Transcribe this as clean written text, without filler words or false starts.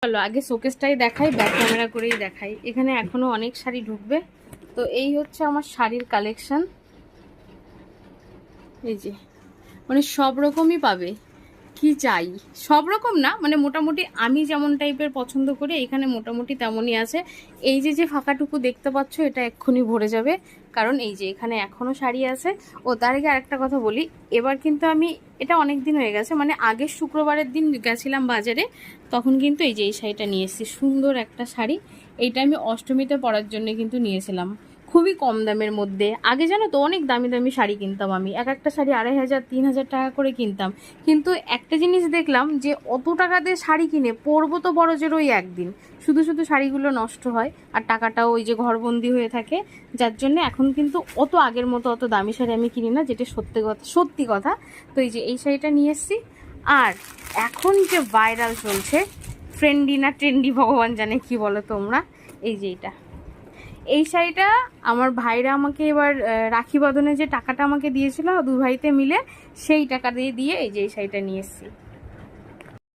চলো আগে শোকেসটাই দেখাই, ব্যাক ক্যামেরা করেই দেখাই। এখানে এখনো অনেক শাড়ি ঢুকবে। তো এই হচ্ছে আমার শাড়ির কালেকশন। এই যে মানে সব রকমই পাবে, কি চাই সব রকম না, মানে মোটামুটি আমি যেমন টাইপের পছন্দ করি এখানে মোটামুটি তেমনই আছে। এই যে যে ফাঁকাটুকু দেখতে পাচ্ছ এটা এক্ষুনি ভরে যাবে, কারণ এই যে এখানে এখনও শাড়ি আছে। ও তার আগে আরেকটা কথা বলি, এবার কিন্তু আমি, এটা অনেক দিন হয়ে গেছে, মানে আগের শুক্রবারের দিন গেছিলাম বাজারে, তখন কিন্তু এই যে এই শাড়িটা নিয়ে এসেছি, সুন্দর একটা শাড়ি। এইটা আমি অষ্টমীতে পরার জন্য কিন্তু নিয়েছিলাম, খুবই কম দামের মধ্যে। আগে জানো তো অনেক দামি দামি শাড়ি কিনতাম আমি, এক একটা শাড়ি 2500 3000 টাকা করে কিনতাম। কিন্তু একটা জিনিস দেখলাম যে অত টাকা দিয়ে শাড়ি কিনে পরবো তো বড়জোর ওই একদিন, শুধু শুধু শাড়িগুলো নষ্ট হয় আর টাকাটাও ওই যে ঘরবন্দি হয়ে থাকে। যার জন্য এখন কিন্তু অত আগের মতো অত দামি শাড়ি আমি কিনি না, যেটা সত্যি কথা সত্যি কথা। তো এই যে এই শাড়িটা নিয়ে এসেছি। আর এখন যে ভাইরাল চলছে, ট্রেন্ডি না ট্রেন্ডি ভগবান জানে কি বলো তোমরা, এই যে এটা, এই শাড়িটা আমার ভাইরা আমাকে এবার রাখি বন্ধনে যে টাকাটা আমাকে দিয়েছিল দু ভাইতে মিলে, সেই টাকা দিয়ে এই যে এই শাড়িটা নিয়ে এসেছি।